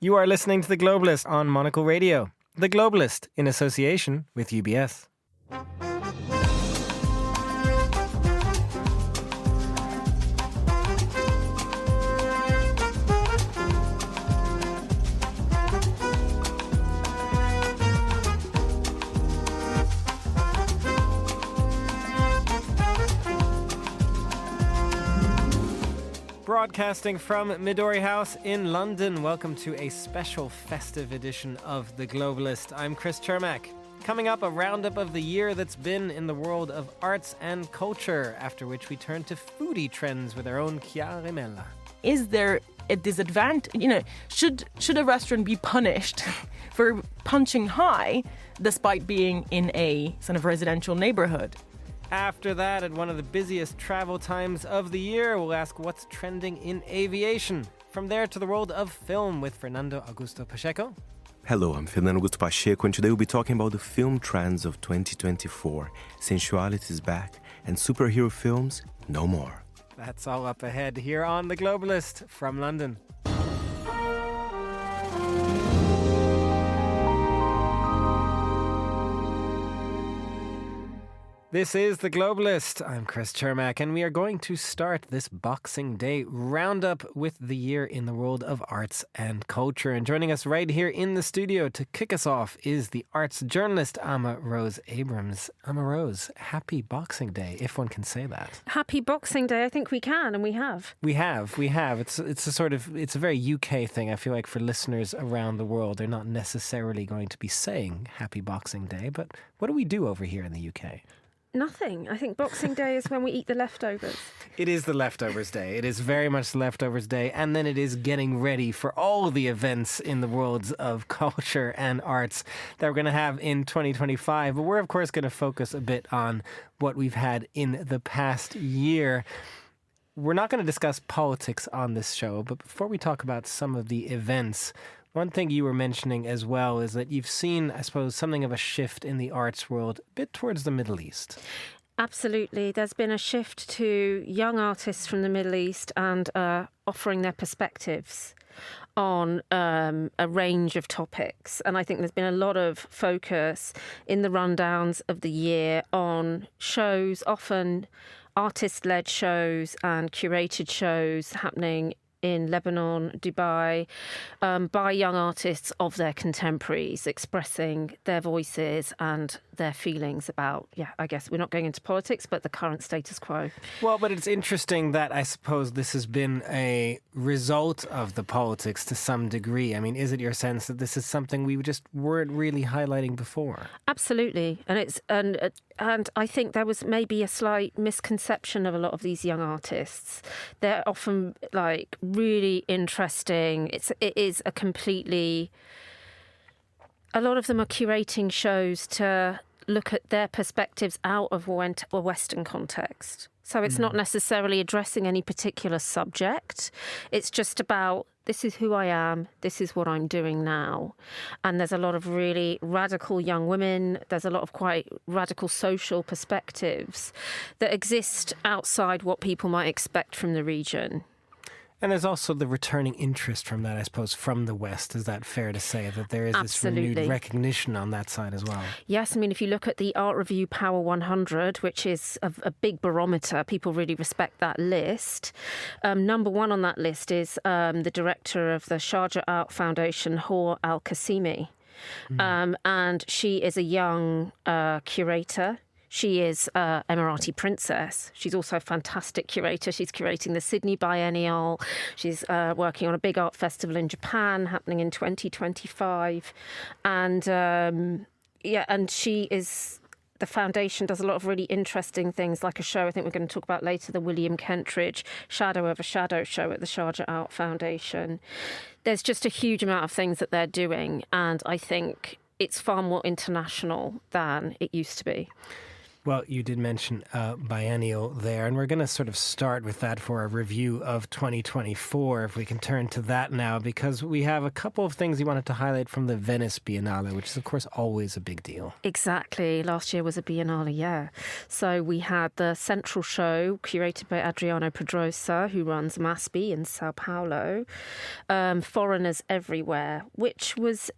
You are listening to The Globalist on Monocle Radio. The Globalist in association with UBS. Broadcasting from Midori House in London, welcome to a special festive edition of The Globalist. I'm Chris Cermak. Coming up, a roundup of the year that's been in the world of arts and culture, after which we turn to foodie trends with our own Chiara Mella. Is there a disadvantage? Should a restaurant be punished for punching high despite being in a sort of residential neighborhood? After that, at one of the busiest travel times of the year, we'll ask what's trending in aviation. From there to the world of film with Fernando Augusto Pacheco. Hello, I'm Fernando Augusto Pacheco, and today we'll be talking about the film trends of 2024. Sensuality is back, and superhero films, no more. That's all up ahead here on The Globalist from London. This is The Globalist. I'm Chris Cermak, and we are going to start this Boxing Day roundup with the year in the world of arts and culture. And joining us right here in the studio to kick us off is the arts journalist, Ama Rose Abrams. Ama Rose, happy Boxing Day, if one can say that. Happy Boxing Day. I think we can, and we have. We have. It's a very UK thing. I feel like for listeners around the world, they're not necessarily going to be saying Happy Boxing Day. But what do we do over here in the UK? Nothing. I think Boxing Day is when we eat the leftovers. It is the leftovers day. It is very much the leftovers day. And then it is getting ready for all the events in the worlds of culture and arts that we're going to have in 2025. But we're, of course, going to focus a bit on what we've had in the past year. We're not going to discuss politics on this show, but before we talk about some of the events, one thing you were mentioning as well is that you've seen, I suppose, something of a shift in the arts world, a bit towards the Middle East. Absolutely. There's been a shift to young artists from the Middle East and offering their perspectives on a range of topics. And I think there's been a lot of focus in the rundowns of the year on shows, often artist-led shows and curated shows happening in Lebanon, Dubai, by young artists of their contemporaries, expressing their voices and their feelings about, I guess we're not going into politics, but the current status quo. Well, but it's interesting that I suppose this has been a result of the politics to some degree. I mean, is it your sense that this is something we just weren't really highlighting before? Absolutely. And I think there was maybe a slight misconception of a lot of these young artists. They're often like really interesting. It is a completely... A lot of them are curating shows to look at their perspectives out of a Western context. So it's not necessarily addressing any particular subject. It's just about, this is who I am, this is what I'm doing now. And there's a lot of really radical young women. There's a lot of quite radical social perspectives that exist outside what people might expect from the region. And there's also the returning interest from that, I suppose, from the West. Is that fair to say that there is Absolutely. This renewed recognition on that side as well? Yes, I mean, if you look at the Art Review Power 100, which is a big barometer, people really respect that list. Number one on that list is the director of the Sharjah Art Foundation, Hor Al-Qasimi. And she is a young curator. She is an Emirati princess. She's also a fantastic curator. She's curating the Sydney Biennial. She's working on a big art festival in Japan happening in 2025. And and she is... The foundation does a lot of really interesting things, like a show I think we're going to talk about later, the William Kentridge Shadow Over Shadow show at the Sharjah Art Foundation. There's just a huge amount of things that they're doing, and I think it's far more international than it used to be. Well, you did mention biennial there, and we're going to sort of start with that for a review of 2024, if we can turn to that now, because we have a couple of things you wanted to highlight from the Venice Biennale, which is, of course, always a big deal. Exactly. Last year was a Biennale, yeah. So we had the central show curated by Adriano Pedrosa, who runs MASBI in Sao Paulo, Foreigners Everywhere, which was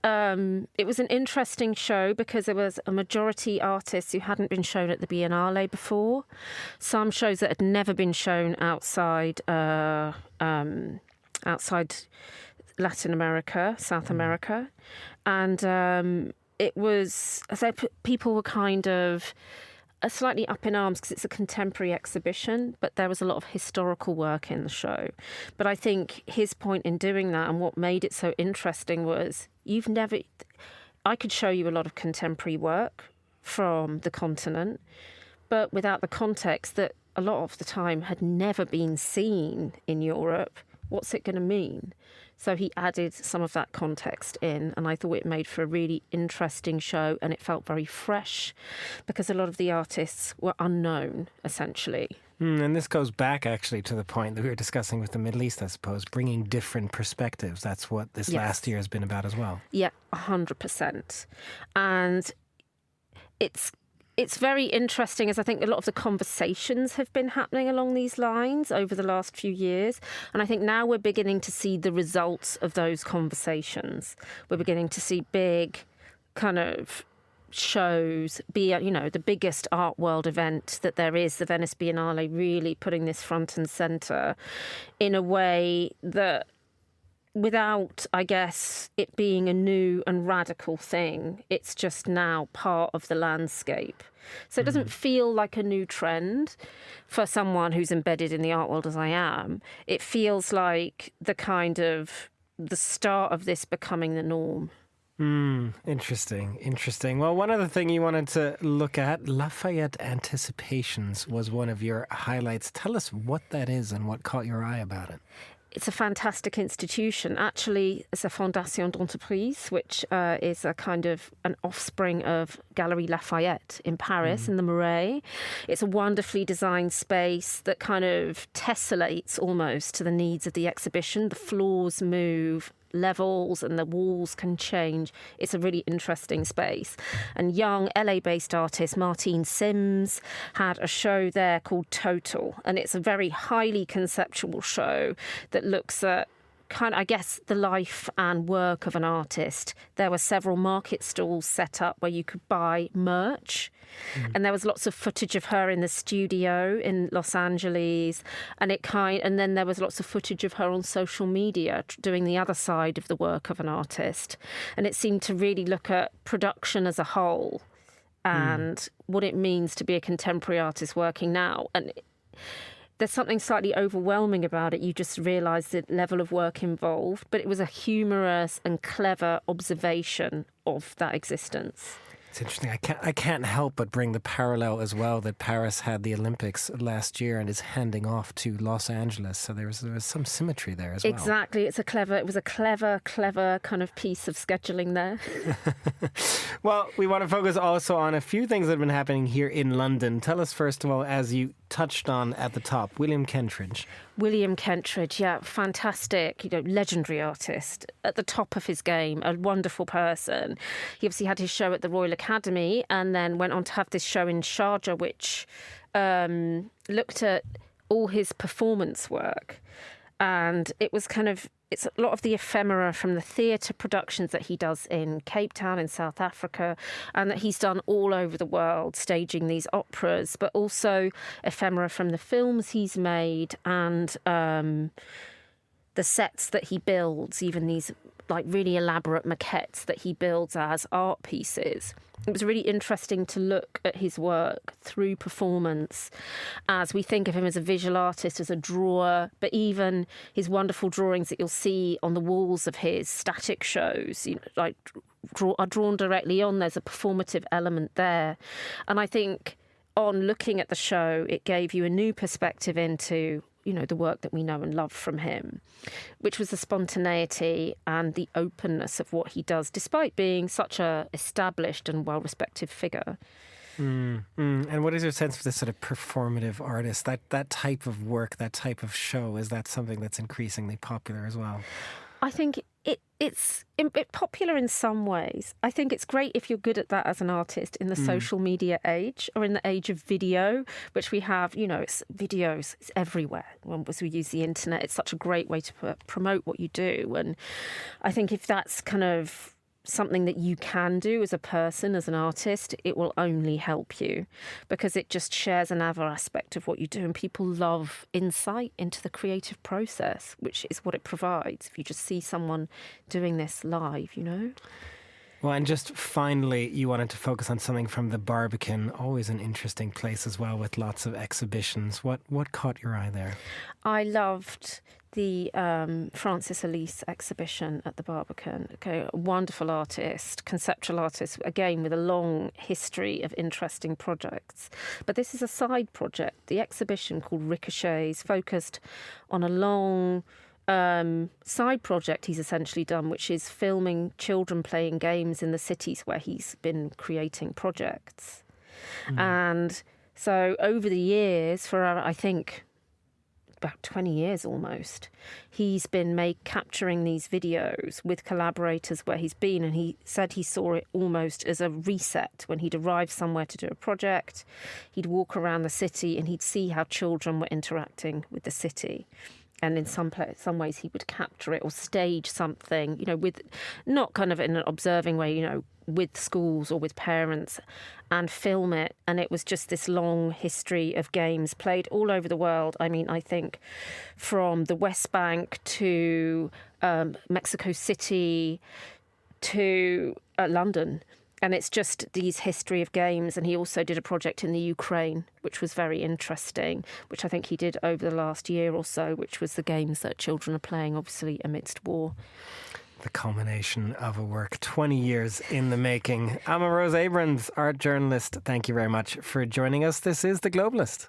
it was an interesting show because there was a majority artists who hadn't been shown at the Biennale before. Some shows that had never been shown outside Latin America, South America. And it was, so people were kind of slightly up in arms because it's a contemporary exhibition, but there was a lot of historical work in the show. But I think his point in doing that and what made it so interesting was I could show you a lot of contemporary work from the continent, but without the context that a lot of the time had never been seen in Europe. What's it going to mean? So he added some of that context in, and I thought it made for a really interesting show, and it felt very fresh because a lot of the artists were unknown, essentially. And this goes back, actually, to the point that we were discussing with the Middle East, I suppose, bringing different perspectives. That's what this last year has been about as well. Yeah, 100%. And it's very interesting, as I think a lot of the conversations have been happening along these lines over the last few years. And I think now we're beginning to see the results of those conversations. We're beginning to see big kind of shows, the biggest art world event that there is, the Venice Biennale, really putting this front and centre in a way that, without, I guess, it being a new and radical thing, it's just now part of the landscape. So it doesn't feel like a new trend for someone who's embedded in the art world as I am. It feels like the start of this becoming the norm. Interesting. Well, one other thing you wanted to look at, Lafayette Anticipations, was one of your highlights. Tell us what that is and what caught your eye about it. It's a fantastic institution. Actually, it's a Fondation d'Entreprise, which is a kind of an offspring of Galerie Lafayette in Paris, in the Marais. It's a wonderfully designed space that kind of tessellates almost to the needs of the exhibition. The floors move, levels and the walls can change. It's a really interesting space. And young LA-based artist Martine Sims had a show there called Total, and it's a very highly conceptual show that looks at I guess, the life and work of an artist. There were several market stalls set up where you could buy merch. And there was lots of footage of her in the studio in Los Angeles. And then there was lots of footage of her on social media doing the other side of the work of an artist. And it seemed to really look at production as a whole and what it means to be a contemporary artist working now. And there's something slightly overwhelming about it. You just realise the level of work involved. But it was a humorous and clever observation of that existence. It's interesting. I can't help but bring the parallel as well that Paris had the Olympics last year and is handing off to Los Angeles. So there was some symmetry there as well. Exactly. It was a clever kind of piece of scheduling there. Well, we want to focus also on a few things that have been happening here in London. Tell us, first of all, as you touched on at the top, William Kentridge, yeah, fantastic, legendary artist at the top of his game, a wonderful person. He obviously had his show at the Royal Academy and then went on to have this show in Sharjah, which looked at all his performance work. And it was it's a lot of the ephemera from the theatre productions that he does in Cape Town in South Africa and that he's done all over the world, staging these operas, but also ephemera from the films he's made and the sets that he builds, even these like really elaborate maquettes that he builds as art pieces. It was really interesting to look at his work through performance as we think of him as a visual artist, as a drawer, but even his wonderful drawings that you'll see on the walls of his static shows, are drawn directly on. There's a performative element there. And I think on looking at the show, it gave you a new perspective into the work that we know and love from him, which was the spontaneity and the openness of what he does, despite being such a established and well-respected figure. And what is your sense of this sort of performative artist? That type of work, that type of show, is that something that's increasingly popular as well? I think it's popular in some ways. I think it's great if you're good at that as an artist in the social media age or in the age of video, which we have, it's videos, it's everywhere. As we use the internet, it's such a great way to promote what you do. And I think if that's kind of something that you can do as a person, as an artist, it will only help you because it just shares another aspect of what you do. And people love insight into the creative process, which is what it provides. If you just see someone doing this live, Well, and just finally, you wanted to focus on something from the Barbican, always an interesting place as well with lots of exhibitions. What caught your eye there? I loved the Francis Elise exhibition at the Barbican. Okay, a wonderful artist, conceptual artist, again with a long history of interesting projects. But this is a side project. The exhibition called Ricochets focused on a long side project he's essentially done, which is filming children playing games in the cities where he's been creating projects. And so over the years, for I think about 20 years almost, he's been capturing these videos with collaborators where he's been, and he said he saw it almost as a reset. When he'd arrive somewhere to do a project, he'd walk around the city and he'd see how children were interacting with the city. And in some ways he would capture it or stage something, with not kind of in an observing way, with schools or with parents, and film it. And it was just this long history of games played all over the world. I mean, I think from the West Bank to Mexico City to London. And it's just these history of games. And he also did a project in the Ukraine, which was very interesting, which I think he did over the last year or so, which was the games that children are playing, obviously, amidst war. The culmination of a work 20 years in the making. Amma Rose Abrams, art journalist, thank you very much for joining us. This is The Globalist.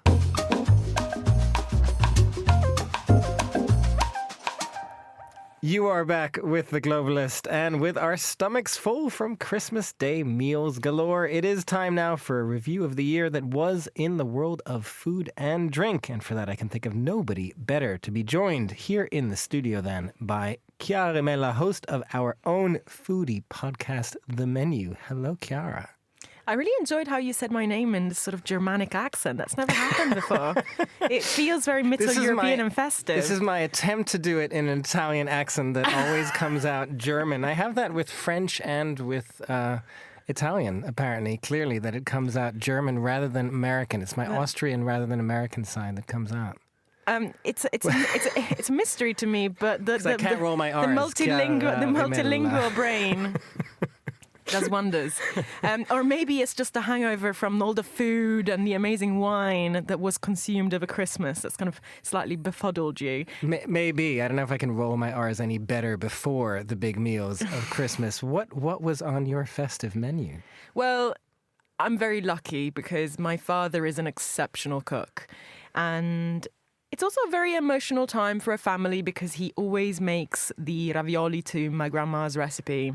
You are back with The Globalist and with our stomachs full from Christmas Day meals galore. It is time now for a review of the year that was in the world of food and drink. And for that, I can think of nobody better to be joined here in the studio then by Chiara Mella, host of our own foodie podcast, The Menu. Hello, Chiara. I really enjoyed how you said my name in this sort of Germanic accent. That's never happened before. It feels very Mittel-European and festive. This is my attempt to do it in an Italian accent that always comes out German. I have that with French and with Italian, apparently, clearly, that it comes out German rather than American. It's my Austrian rather than American side that comes out. It's a mystery to me, but I can't roll my R's. The multilingual brain does wonders. Or maybe it's just a hangover from all the food and the amazing wine that was consumed over Christmas that's kind of slightly befuddled you. Maybe. I don't know if I can roll my R's any better before the big meals of Christmas. What was on your festive menu? Well, I'm very lucky because my father is an exceptional cook. And it's also a very emotional time for a family because he always makes the ravioli to my grandma's recipe.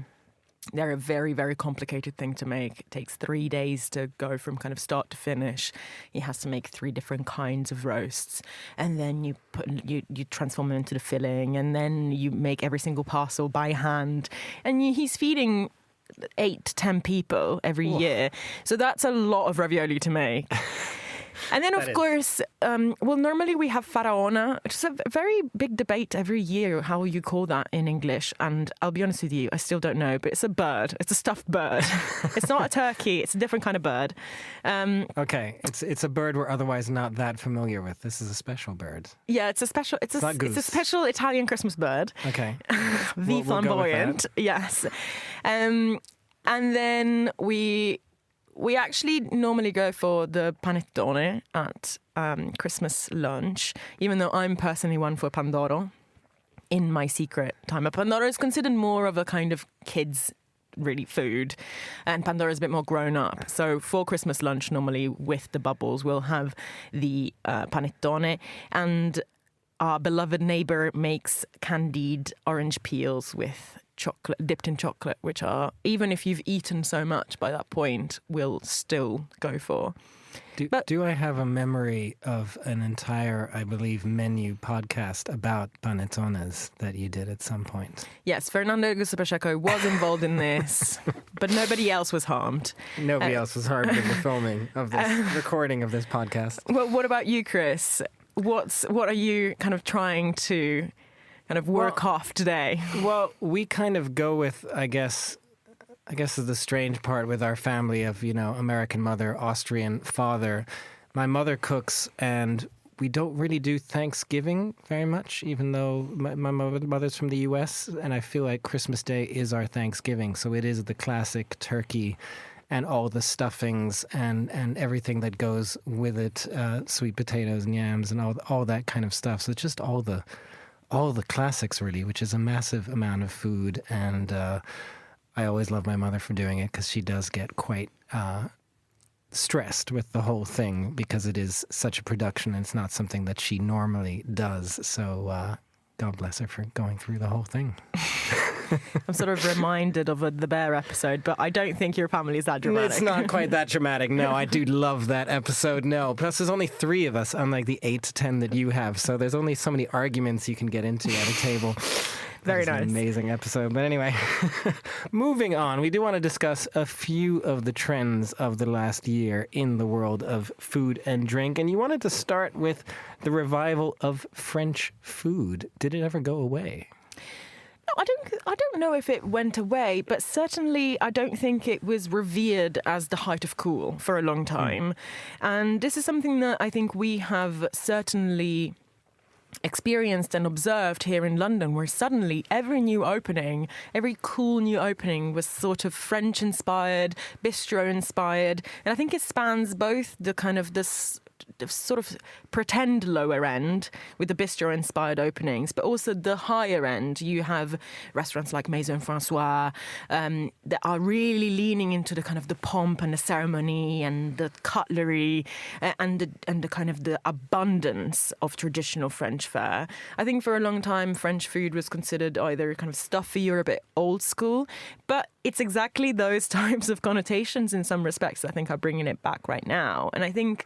They're a very, very complicated thing to make. It takes 3 days to go from kind of start to finish. He has to make 3 different kinds of roasts. And then you transform them into the filling. And then you make every single parcel by hand. And he's feeding 8 to 10 people every year. So that's a lot of ravioli to make. And then, of course, normally we have faraona, which is a very big debate every year how you call that in English. And I'll be honest with you, I still don't know, but it's a bird. It's a stuffed bird. It's not a turkey. It's a different kind of bird. Okay, it's a bird we're otherwise not that familiar with. This is a special bird. Yeah, it's a special Italian Christmas bird. Okay. The flamboyant. Yes. And then we actually normally go for the panettone at Christmas lunch, even though I'm personally one for pandoro in my secret time. Pandoro is considered more of a kind of kids' really food, and pandoro is a bit more grown up. So for Christmas lunch, normally with the bubbles, we'll have the panettone. And our beloved neighbour makes candied orange peels with chocolate, dipped in chocolate, which are, even if you've eaten so much by that point, will still go for. Do I have a memory of an entire, I believe, menu podcast about panettones that you did at some point? Yes, Fernando Augusto Pacheco was involved in this, but nobody else was harmed. Nobody else was harmed in the filming of this, recording of this podcast. Well, what about you, Chris? What are you kind of trying to kind of work off today? Well, we kind of go with, I guess is the strange part with our family of, American mother, Austrian father. My mother cooks, and we don't really do Thanksgiving very much, even though my mother's from the U.S., and I feel like Christmas Day is our Thanksgiving. So it is the classic turkey and all the stuffings and everything that goes with it, sweet potatoes and yams and all that kind of stuff. So it's just all the classics, really, which is a massive amount of food. And I always love my mother for doing it, because she does get quite stressed with the whole thing, because it is such a production and it's not something that she normally does. So God bless her for going through the whole thing. I'm sort of reminded of the Bear episode, but I don't think your family is that dramatic. It's not quite that dramatic. No, I do love that episode. No, plus there's only 3 of us, unlike the 8 to 10 that you have. So there's only so many arguments you can get into at a table. Very nice. An amazing episode. But anyway, moving on, we do want to discuss a few of the trends of the last year in the world of food and drink. And you wanted to start with the revival of French food. Did it ever go away? No, I don't know if it went away, but certainly I don't think it was revered as the height of cool for a long time. And this is something that I think we have certainly experienced and observed here in London, where suddenly every cool new opening was sort of French-inspired, bistro-inspired. And I think it spans both the kind of this sort of pretend lower end with the bistro-inspired openings, but also the higher end. You have restaurants like Maison Francois that are really leaning into the kind of the pomp and the ceremony and the cutlery and the kind of the abundance of traditional French fare. I think for a long time French food was considered either kind of stuffy or a bit old school, but it's exactly those types of connotations in some respects that I think are bringing it back right now. And I think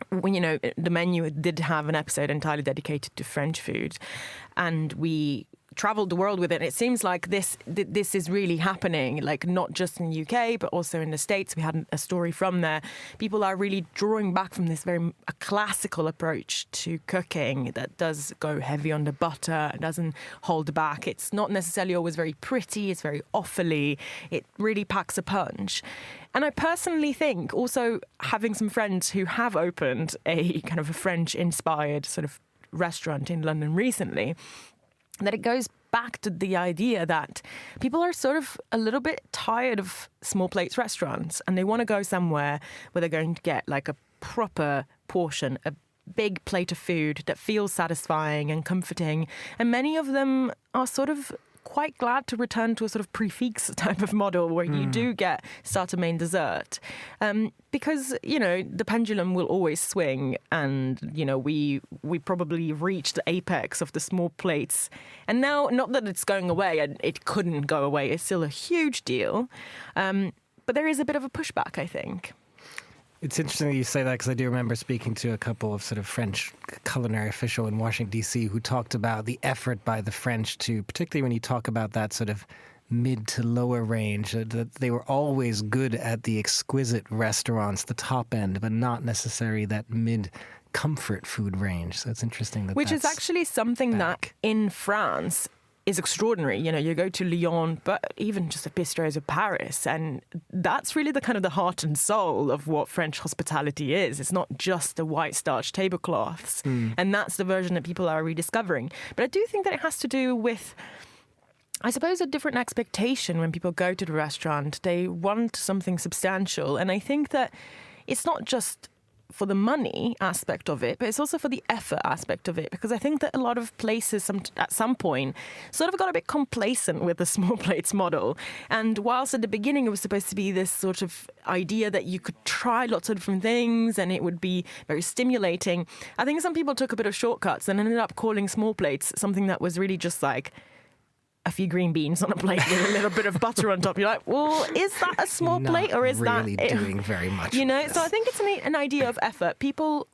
when, the menu did have an episode entirely dedicated to French food, and we traveled the world with it. And it seems like this is really happening, like not just in the UK, but also in the States. We had a story from there. People are really drawing back from this very classical approach to cooking that does go heavy on the butter, doesn't hold back. It's not necessarily always very pretty. It's very awfully. It really packs a punch. And I personally think also having some friends who have opened a kind of a French-inspired sort of restaurant in London recently, that it goes back to the idea that people are sort of a little bit tired of small plates restaurants, and they want to go somewhere where they're going to get like a proper portion, a big plate of food that feels satisfying and comforting. And many of them are sort of quite glad to return to a sort of prix type of model where you do get starter, main, dessert. Because, the pendulum will always swing, and, we probably reached the apex of the small plates. And now, not that it's going away, and it couldn't go away, it's still a huge deal. But there is a bit of a pushback, I think. It's interesting that you say that, because I do remember speaking to a couple of sort of French culinary official in Washington, D.C., who talked about the effort by the French to, particularly when you talk about that sort of mid to lower range, that they were always good at the exquisite restaurants, the top end, but not necessarily that mid comfort food range. So it's interesting that which is actually something that in France is extraordinary. You go to Lyon, but even just the bistros of Paris, and that's really the kind of the heart and soul of what French hospitality is. It's not just the white starch tablecloths, and that's the version that people are rediscovering. But I do think that it has to do with, I suppose, a different expectation when people go to the restaurant. They want something substantial, and I think that it's not just for the money aspect of it, but it's also for the effort aspect of it, because I think that a lot of places at some point sort of got a bit complacent with the small plates model. And whilst at the beginning it was supposed to be this sort of idea that you could try lots of different things and it would be very stimulating, I think some people took a bit of shortcuts and ended up calling small plates something that was really just like a few green beans on a plate with a little bit of butter on top. You're like, well, is that a small plate or is really that doing very much? You know, so I think it's an idea of effort. People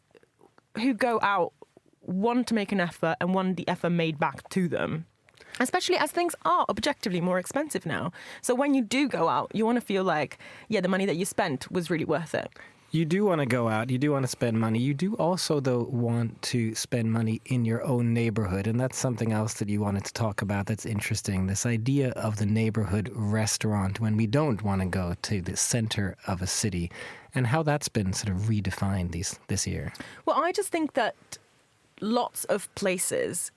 who go out want to make an effort and want the effort made back to them, especially as things are objectively more expensive now. So when you do go out, you want to feel like, yeah, the money that you spent was really worth it. You do want to go out, you do want to spend money. You do also, though, want to spend money in your own neighborhood. And that's something else that you wanted to talk about that's interesting. This idea of the neighborhood restaurant when we don't want to go to the center of a city, and how that's been sort of redefined this year. Well, I just think that lots of places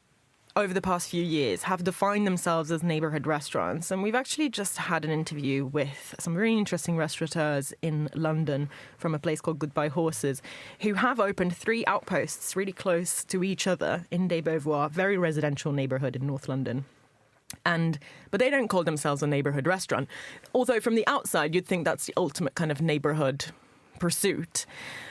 over the past few years have defined themselves as neighbourhood restaurants. And we've actually just had an interview with some really interesting restaurateurs in London from a place called Goodbye Horses, who have opened 3 outposts really close to each other in Des Beauvoir, very residential neighbourhood in North London. But they don't call themselves a neighbourhood restaurant. Although from the outside, you'd think that's the ultimate kind of neighbourhood pursuit.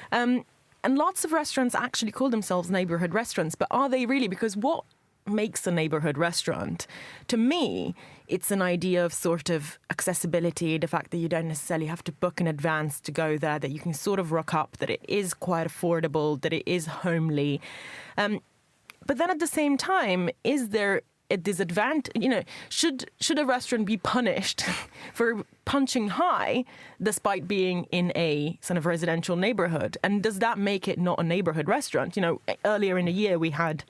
And lots of restaurants actually call themselves neighbourhood restaurants, but are they really? Because what makes a neighbourhood restaurant? To me, it's an idea of sort of accessibility, the fact that you don't necessarily have to book in advance to go there, that you can sort of rock up, that it is quite affordable, that it is homely. But then at the same time, is there a disadvantage? You know, should a restaurant be punished for punching high despite being in a sort of residential neighbourhood? And does that make it not a neighbourhood restaurant? You know, earlier in the year we had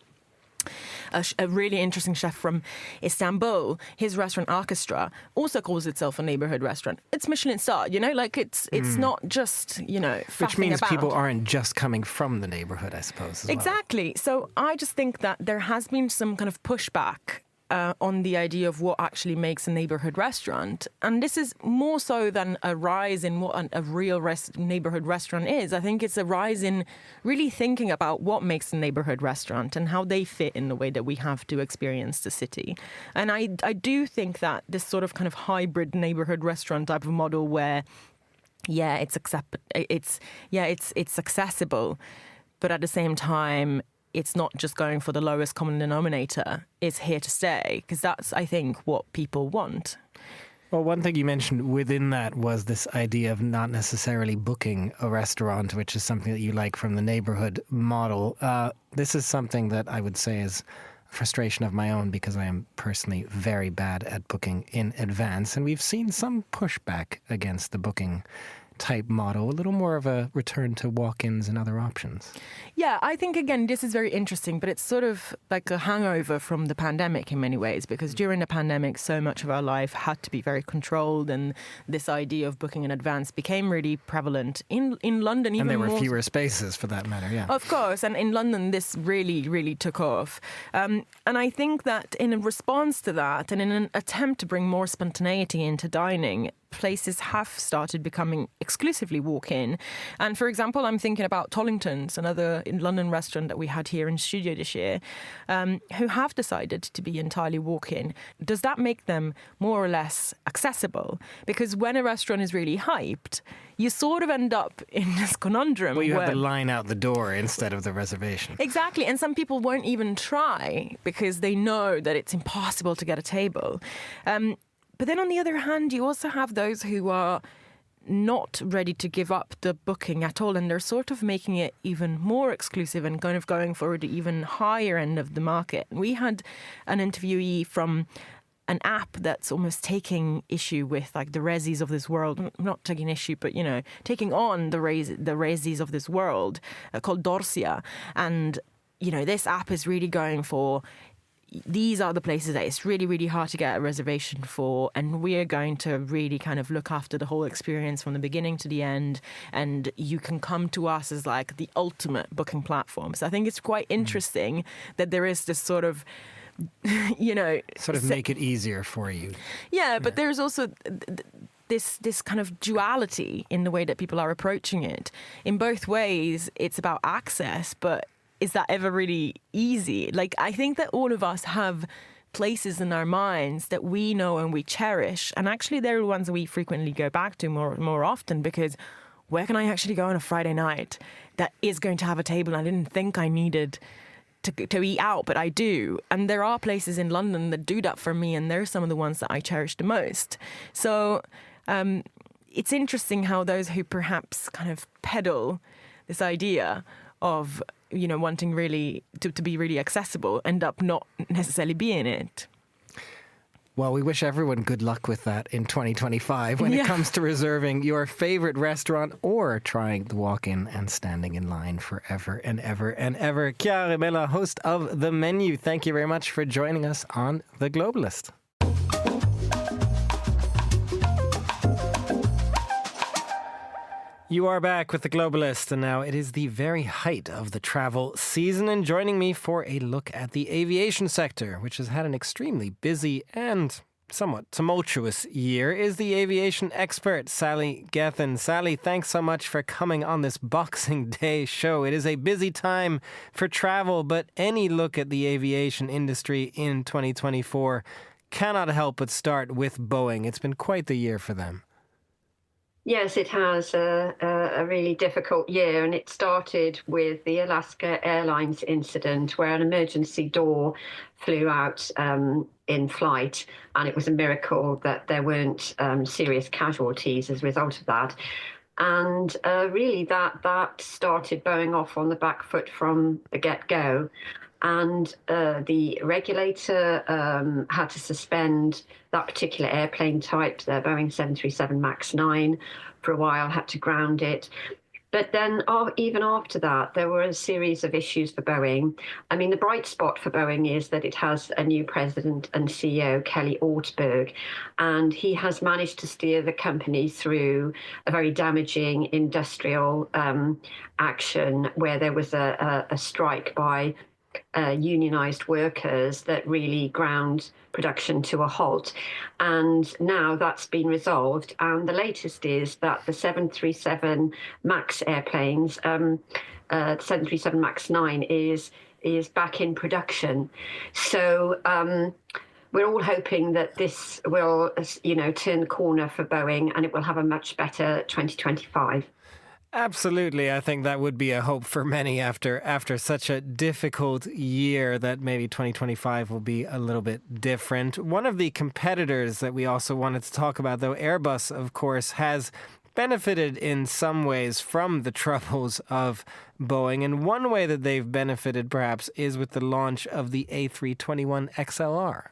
a really interesting chef from Istanbul. His restaurant Orchestra also calls itself a neighbourhood restaurant. It's Michelin star, you know, like it's not just, you know, which means about. People aren't just coming from the neighbourhood, I suppose, as exactly. well. So I just think that there has been some kind of pushback on the idea of what actually makes a neighbourhood restaurant. And this is more so than a rise in what a real neighbourhood restaurant is. I think it's a rise in really thinking about what makes a neighbourhood restaurant and how they fit in the way that we have to experience the city. And I do think that this sort of kind of hybrid neighbourhood restaurant type of model where, it's accessible, but at the same time, it's not just going for the lowest common denominator. It's here to stay, because that's, I think, what people want. Well, one thing you mentioned within that was this idea of not necessarily booking a restaurant, which is something that you like from the neighborhood model. This is something that I would say is a frustration of my own, because I am personally very bad at booking in advance. And we've seen some pushback against the booking type model, a little more of a return to walk-ins and other options. Yeah, I think, again, this is very interesting, but it's sort of like a hangover from the pandemic in many ways, because during the pandemic, so much of our life had to be very controlled, and this idea of booking in advance became really prevalent in London. Even and there were more fewer spaces for that matter, yeah. Of course, and in London, this really, really took off. And I think that in response to that, and in an attempt to bring more spontaneity into dining, places have started becoming exclusively walk-in. And for example, I'm thinking about Tollington's, another London restaurant that we had here in studio this year, who have decided to be entirely walk-in. Does that make them more or less accessible? Because when a restaurant is really hyped, you sort of end up in this conundrum. Well, you have the line out the door instead of the reservation. Exactly, and some people won't even try because they know that it's impossible to get a table. But then on the other hand, you also have those who are not ready to give up the booking at all, and they're sort of making it even more exclusive and kind of going for the even higher end of the market. We had an interviewee from an app that's almost taking issue with like the Resis of this world, not taking issue, but, you know, taking on the Resis of this world, called Dorsia. And, you know, this app is really going for, these are the places that it's really, really hard to get a reservation for, and we're going to really kind of look after the whole experience from the beginning to the end, and you can come to us as like the ultimate booking platform. So I think it's quite interesting that there is this sort of, you know... Sort of make it easier for you. Yeah, but there's also... this kind of duality in the way that people are approaching it. In both ways, it's about access, but is that ever really easy? Like, I think that all of us have places in our minds that we know and we cherish, and actually they're the ones that we frequently go back to more often, because where can I actually go on a Friday night that is going to have a table I didn't think I needed to eat out, but I do. And there are places in London that do that for me, and they're some of the ones that I cherish the most. So it's interesting how those who perhaps kind of peddle this idea of, you know, wanting really to be really accessible end up not necessarily being it. Well, we wish everyone good luck with that in 2025 when it comes to reserving your favorite restaurant or trying the walk-in and standing in line forever and ever and ever. Chiara Bella, host of The Menu, thank you very much for joining us on The Globalist. You are back with The Globalist, and now it is the very height of the travel season. And joining me for a look at the aviation sector, which has had an extremely busy and somewhat tumultuous year, is the aviation expert, Sally Gethin. Sally, thanks so much for coming on this Boxing Day show. It is a busy time for travel, but any look at the aviation industry in 2024 cannot help but start with Boeing. It's been quite the year for them. Yes, it has a really difficult year, and it started with the Alaska Airlines incident where an emergency door flew out in flight, and it was a miracle that there weren't serious casualties as a result of that. And really that started Boeing off on the back foot from the get-go. And the regulator had to suspend that particular airplane type, the Boeing 737 MAX 9, for a while, had to ground it. But then even after that, there were a series of issues for Boeing. I mean, the bright spot for Boeing is that it has a new president and CEO, Kelly Ortberg, and he has managed to steer the company through a very damaging industrial action where there was a strike by unionized workers that really ground production to a halt. And now that's been resolved. And the latest is that the 737 MAX airplanes, 737 MAX 9 is back in production. So we're all hoping that this will, turn the corner for Boeing and it will have a much better 2025. Absolutely. I think that would be a hope for many after such a difficult year, that maybe 2025 will be a little bit different. One of the competitors that we also wanted to talk about, though, Airbus, of course, has benefited in some ways from the troubles of Boeing. And one way that they've benefited, perhaps, is with the launch of the A321XLR.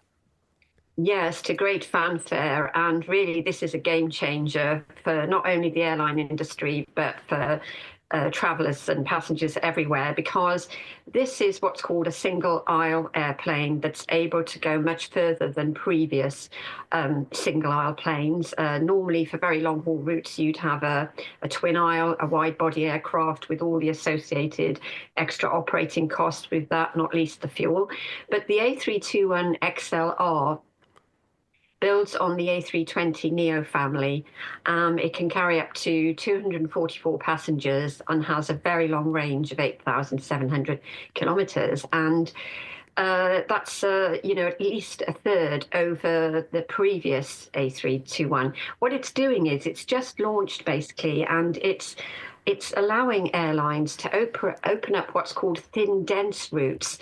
Yes, to great fanfare. And really, this is a game changer for not only the airline industry, but for travellers and passengers everywhere, because this is what's called a single aisle airplane that's able to go much further than previous single aisle planes. Normally, for very long haul routes, you'd have a twin aisle, a wide body aircraft with all the associated extra operating costs with that, not least the fuel. But the A321XLR builds on the A320neo family. It can carry up to 244 passengers and has a very long range of 8,700 kilometres. And that's, at least a third over the previous A321. What it's doing is it's just launched, basically, and it's allowing airlines to open up what's called thin, dense routes.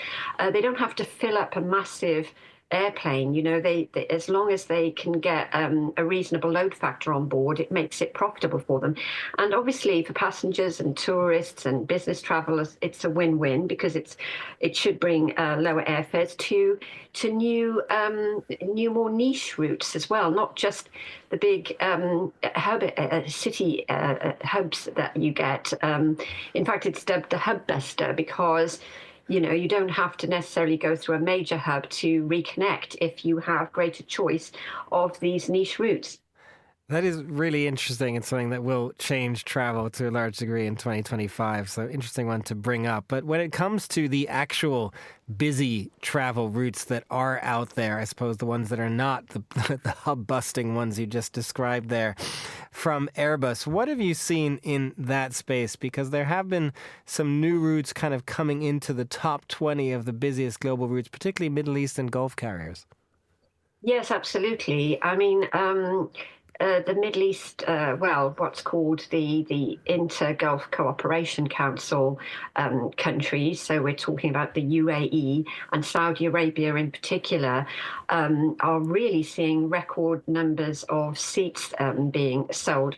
They don't have to fill up a massive airplane. They as long as they can get a reasonable load factor on board, it makes it profitable for them. And obviously for passengers and tourists and business travelers, it's a win-win, because it should bring lower airfares to new more niche routes as well, not just the big city hubs that you get. In fact, it's dubbed the hub buster, because you don't have to necessarily go through a major hub to reconnect if you have greater choice of these niche routes. That is really interesting and something that will change travel to a large degree in 2025. So interesting one to bring up. But when it comes to the actual busy travel routes that are out there, I suppose the ones that are not the hub-busting ones you just described there from Airbus, what have you seen in that space? Because there have been some new routes kind of coming into the top 20 of the busiest global routes, particularly Middle East and Gulf carriers. Yes, absolutely. I mean, the Middle East, what's called the Inter-Gulf Cooperation Council countries, so we're talking about the UAE and Saudi Arabia in particular, are really seeing record numbers of seats being sold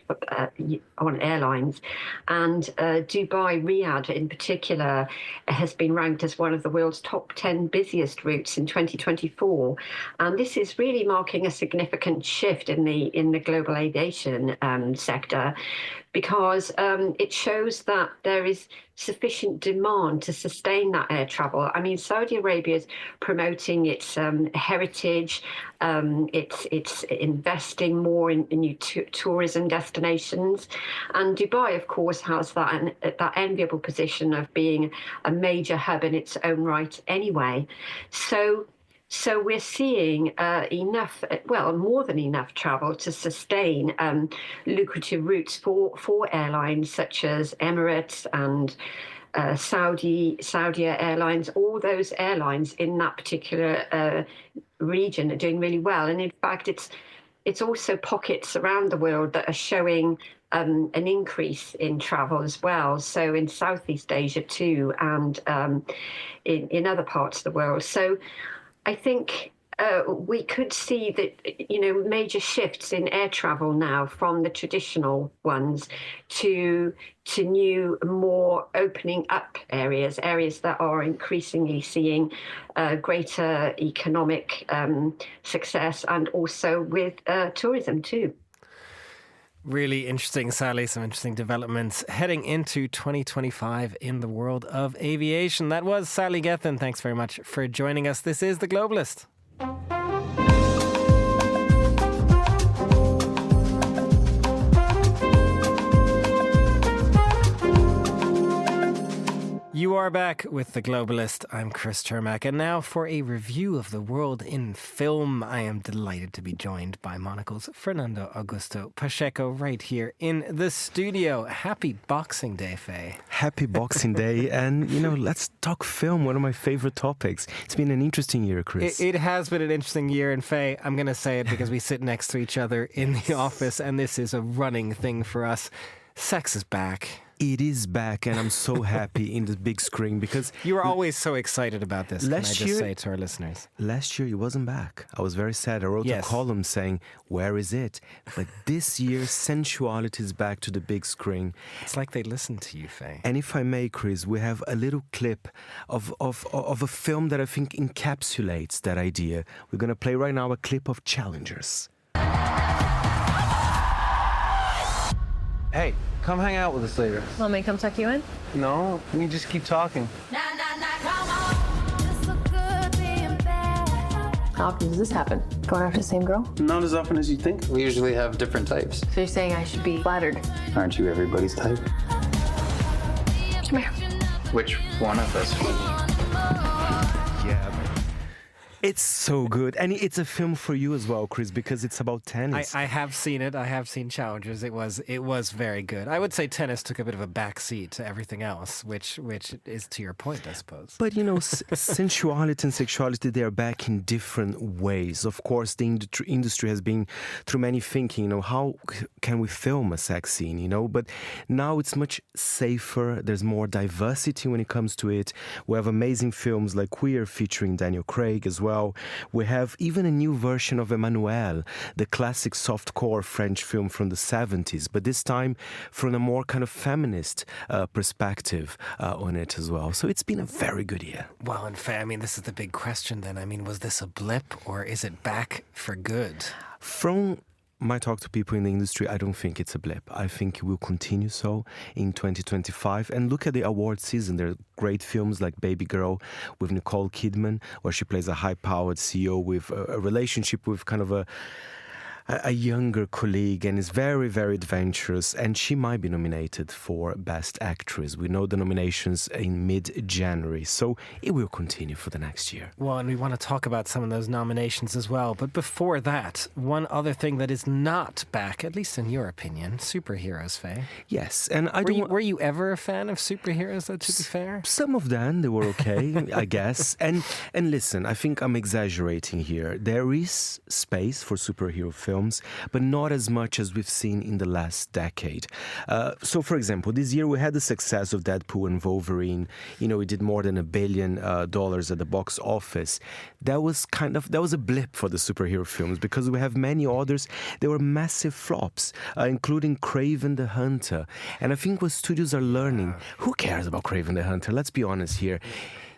on airlines. And Dubai, Riyadh in particular, has been ranked as one of the world's top 10 busiest routes in 2024. And this is really marking a significant shift in the global aviation sector, because it shows that there is sufficient demand to sustain that air travel. I mean, Saudi Arabia is promoting its heritage, it's investing more in new tourism destinations, and Dubai, of course, has that enviable position of being a major hub in its own right anyway. So we're seeing more than enough travel to sustain lucrative routes for airlines such as Emirates and Saudi Airlines. All those airlines in that particular region are doing really well. And in fact, it's also pockets around the world that are showing an increase in travel as well. So in Southeast Asia too, and in other parts of the world. So I think we could see that, major shifts in air travel now from the traditional ones to new, more opening up areas that are increasingly seeing greater economic success, and also with tourism too. Really interesting, Sally. Some interesting developments heading into 2025 in the world of aviation. That was Sally Gethin. Thanks very much for joining us. This is The Globalist. You are back with The Globalist. I'm Chris Cermak, and now for a review of the world in film. I am delighted to be joined by Monocle's Fernando Augusto Pacheco right here in the studio. Happy Boxing Day, Faye. Happy Boxing Day, and let's talk film, one of my favorite topics. It's been an interesting year, Chris. It has been an interesting year, and Faye, I'm going to say it because we sit next to each other in the office, and this is a running thing for us. Sex is back. It is back, and I'm so happy in the big screen because... You were always so excited about this, can I just say to our listeners? Last year, it wasn't back. I was very sad. I wrote a column saying, where is it? But this year, sensuality is back to the big screen. It's like they listened to you, Faye. And if I may, Chris, we have a little clip of a film that I think encapsulates that idea. We're going to play right now a clip of Challengers. Hey, come hang out with us later. Want me to come tuck you in? No, we just keep talking. How often does this happen? Going after the same girl? Not as often as you think. We usually have different types. So you're saying I should be flattered? Aren't you everybody's type? Come here. Which one of us? Yeah, it's so good. And it's a film for you as well, Chris, because it's about tennis. I have seen it. I have seen Challengers. It was very good. I would say tennis took a bit of a backseat to everything else, which is to your point, I suppose. But, sensuality and sexuality, they are back in different ways. Of course, the industry has been through many thinking, how can we film a sex scene, But now it's much safer. There's more diversity when it comes to it. We have amazing films like Queer featuring Daniel Craig as well. We have even a new version of Emmanuel, the classic softcore French film from the 70s, but this time from a more kind of feminist perspective on it as well. So it's been a very good year. Well, in fact, this is the big question then. Was this a blip or is it back for good? From my talk to people in the industry, I don't think it's a blip. I think it will continue so in 2025. And look at the award season. There are great films like Baby Girl with Nicole Kidman, where she plays a high-powered CEO with a relationship with kind of a younger colleague and is very, very adventurous, and she might be nominated for Best Actress. We know the nominations in mid-January, so it will continue for the next year. Well, and we want to talk about some of those nominations as well. But before that, one other thing that is not back, at least in your opinion, superheroes, Faye. Yes, and Were you ever a fan of superheroes, though, to be fair? Some of them, they were okay, I guess. And listen, I think I'm exaggerating here. There is space for superhero films, but not as much as we've seen in the last decade. So, for example, this year we had the success of Deadpool and Wolverine. You know, it did more than $1 billion at the box office. That was a blip for the superhero films, because we have many others. There were massive flops, including Kraven the Hunter. And I think what studios are learning, who cares about Kraven the Hunter? Let's be honest here.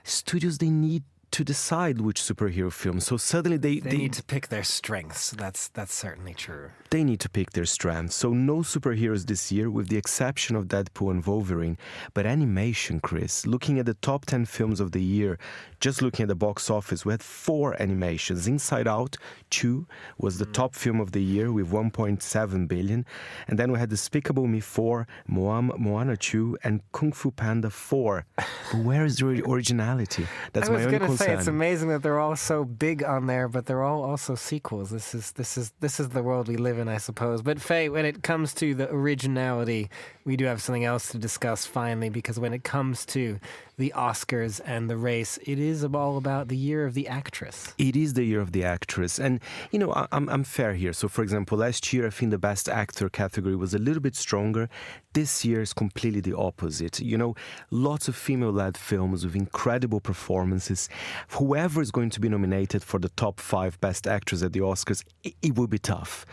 Studios, they need to decide which superhero film. So suddenly they need to pick their strengths. That's certainly true. They need to pick their strengths. So no superheroes this year, with the exception of Deadpool and Wolverine. But animation, Chris, looking at the top 10 films of the year, just looking at the box office, we had 4 animations. Inside Out 2 was the top film of the year with $1.7 billion. And then we had Despicable Me 4, Moana 2, and Kung Fu Panda 4. But where is the originality? That's my only concern. It's amazing that they're all so big on there, but they're all also sequels. This is the world we live in, I suppose. But Faye, when it comes to the originality, we do have something else to discuss finally, because when it comes to the Oscars and the race, it is all about the year of the actress. It is the year of the actress. And, you know, I'm fair here. So, for example, last year, I think the Best Actor category was a little bit stronger. This year is completely the opposite. You know, lots of female-led films with incredible performances. Whoever is going to be nominated for the top 5 Best Actors at the Oscars, it will be tough.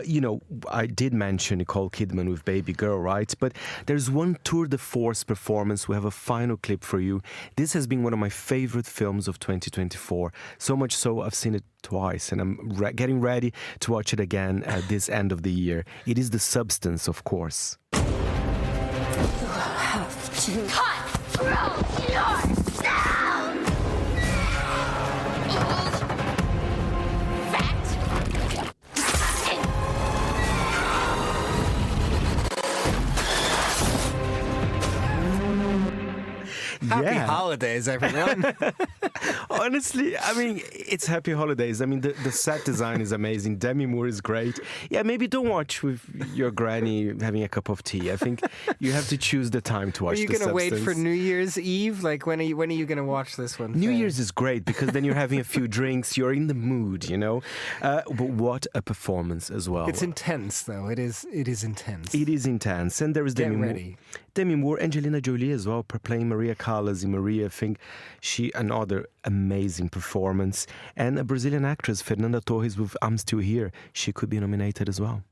You know, I did mention Nicole Kidman with Baby Girl, right? But there's one tour de force performance. We have a final clip for you. This has been one of my favorite films of 2024. So much so, I've seen it twice, and I'm getting ready to watch it again at this end of the year. It is The Substance, of course. You have to control yourself! Happy holidays, everyone. Honestly, I mean, it's happy holidays. I mean, the set design is amazing. Demi Moore is great. Yeah, maybe don't watch with your granny having a cup of tea. I think you have to choose the time to watch The Substance. Are you going to wait for New Year's Eve? Like, when are you going to watch this one? New Year's is great, because then you're having a few drinks, you're in the mood, you know? But what a performance as well. It's intense, though. It is intense. It is intense. And there is Demi Moore, Angelina Jolie as well, playing Maria Callas in Maria. I think another amazing performance. And a Brazilian actress, Fernanda Torres, with I'm Still Here. She could be nominated as well.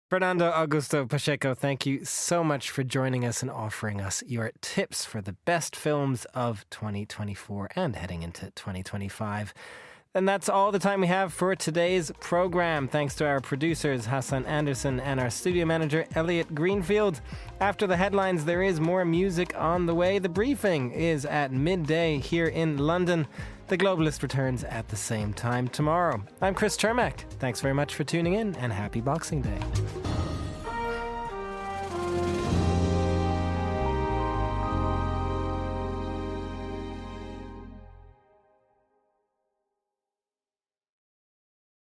Fernando Augusto Pacheco, thank you so much for joining us and offering us your tips for the best films of 2024 and heading into 2025. And that's all the time we have for today's program. Thanks to our producers, Hassan Anderson, and our studio manager, Elliot Greenfield. After the headlines, there is more music on the way. The briefing is at midday here in London. The Globalist returns at the same time tomorrow. I'm Chris Cermak. Thanks very much for tuning in, and happy Boxing Day.